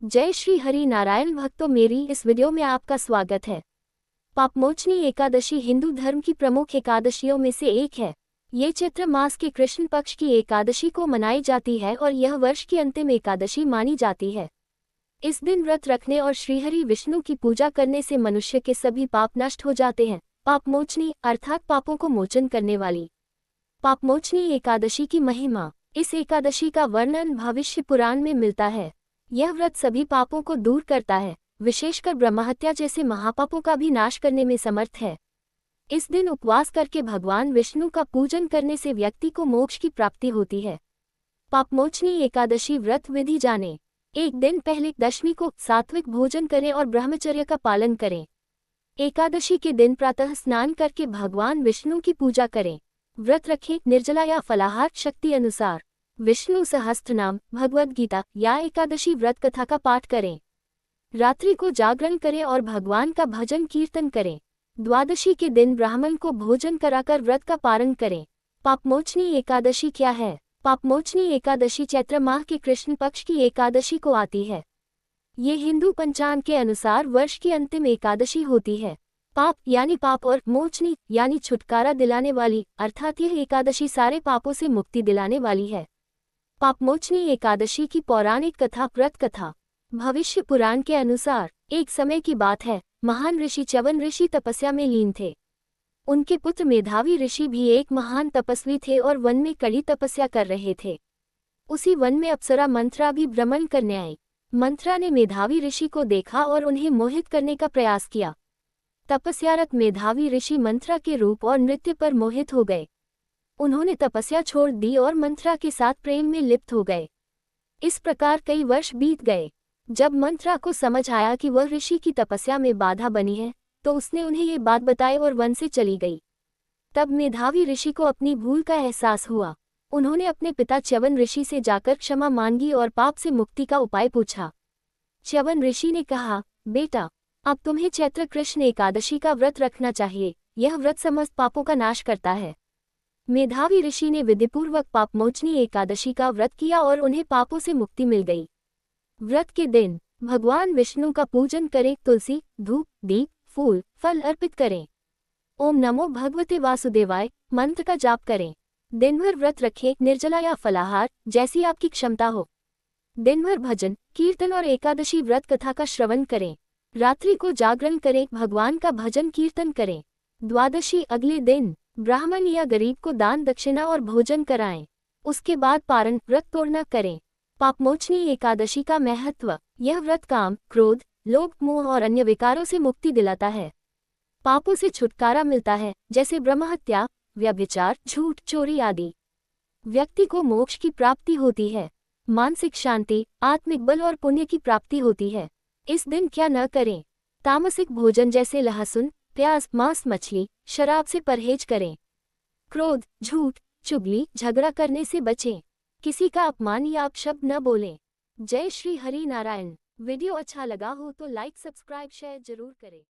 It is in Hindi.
जय श्री हरि नारायण भक्तों, मेरी इस वीडियो में आपका स्वागत है। पापमोचनी एकादशी हिंदू धर्म की प्रमुख एकादशियों में से एक है। ये चैत्र मास के कृष्ण पक्ष की एकादशी को मनाई जाती है और यह वर्ष की अंतिम एकादशी मानी जाती है। इस दिन व्रत रखने और श्रीहरि विष्णु की पूजा करने से मनुष्य के सभी पाप नष्ट हो जाते हैं। पापमोचनी अर्थात पापों को मोचन करने वाली। पापमोचनी एकादशी की महिमा। इस एकादशी का वर्णन भविष्य पुराण में मिलता है। यह व्रत सभी पापों को दूर करता है, विशेषकर ब्रह्महत्या जैसे महापापों का भी नाश करने में समर्थ है। इस दिन उपवास करके भगवान विष्णु का पूजन करने से व्यक्ति को मोक्ष की प्राप्ति होती है। पापमोचनी एकादशी व्रत विधि जाने। एक दिन पहले दशमी को सात्विक भोजन करें और ब्रह्मचर्य का पालन करें। एकादशी के दिन प्रातः स्नान करके भगवान विष्णु की पूजा करें। व्रत रखें निर्जला या फलाहार शक्ति अनुसार। विष्णु सहस्त्रनाम, भगवद गीता या एकादशी व्रत कथा का पाठ करें। रात्रि को जागरण करें और भगवान का भजन कीर्तन करें। द्वादशी के दिन ब्राह्मण को भोजन कराकर व्रत का पारण करें। पापमोचनी एकादशी क्या है? पापमोचनी एकादशी चैत्र माह के कृष्ण पक्ष की एकादशी को आती है। ये हिंदू पंचांग के अनुसार वर्ष की अंतिम एकादशी होती है। पाप यानी पाप और मोचनी यानी छुटकारा दिलाने वाली, अर्थात यह एकादशी सारे पापों से मुक्ति दिलाने वाली है। पापमोचनी एकादशी की पौराणिक कथा। व्रत कथा। भविष्य पुराण के अनुसार एक समय की बात है, महान ऋषि च्यवन ऋषि तपस्या में लीन थे। उनके पुत्र मेधावी ऋषि भी एक महान तपस्वी थे और वन में कड़ी तपस्या कर रहे थे। उसी वन में अप्सरा मंथरा भी भ्रमण करने आई। मंथरा ने मेधावी ऋषि को देखा और उन्हें मोहित करने का प्रयास किया। तपस्यारत मेधावी ऋषि मंथरा के रूप और नृत्य पर मोहित हो गए। उन्होंने तपस्या छोड़ दी और मंथरा के साथ प्रेम में लिप्त हो गए। इस प्रकार कई वर्ष बीत गए। जब मंथरा को समझ आया कि वह ऋषि की तपस्या में बाधा बनी है, तो उसने उन्हें ये बात बताई और वन से चली गई। तब मेधावी ऋषि को अपनी भूल का एहसास हुआ। उन्होंने अपने पिता च्यवन ऋषि से जाकर क्षमा मांगी और पाप से मुक्ति का उपाय पूछा। च्यवन ऋषि ने कहा, बेटा, अब तुम्हें चैत्र कृष्ण एकादशी का व्रत रखना चाहिए। यह व्रत समस्त पापों का नाश करता है। मेधावी ऋषि ने विधिपूर्वक पापमोचनी एकादशी का व्रत किया और उन्हें पापों से मुक्ति मिल गई। व्रत के दिन भगवान विष्णु का पूजन करें। तुलसी, धूप, दीप, फूल, फल अर्पित करें। ओम नमो भगवते वासुदेवाय मंत्र का जाप करें। दिन भर व्रत रखें, निर्जला या फलाहार जैसी आपकी क्षमता हो। दिन भर भजन, कीर्तन और एकादशी व्रत कथा का श्रवण करें। रात्रि को जागरण करें, भगवान का भजन कीर्तन करें। द्वादशी अगले दिन ब्राह्मण या गरीब को दान दक्षिणा और भोजन कराएं। उसके बाद पारण व्रत तोड़ना करें। पापमोचनी एकादशी का महत्व। यह व्रत काम, क्रोध, लोभ, मोह और अन्य विकारों से मुक्ति दिलाता है। पापों से छुटकारा मिलता है, जैसे ब्रह्महत्या, व्यभिचार, झूठ, चोरी आदि। व्यक्ति को मोक्ष की प्राप्ति होती है। मानसिक शांति, आत्मिक बल और पुण्य की प्राप्ति होती है। इस दिन क्या न करें? तामसिक भोजन जैसे लहसुन, प्याज, मांस, मछली, शराब से परहेज करें। क्रोध, झूठ, चुगली, झगड़ा करने से बचें। किसी का अपमान या अपशब्द न बोलें। जय श्री हरि नारायण। वीडियो अच्छा लगा हो तो लाइक, सब्सक्राइब, शेयर जरूर करें।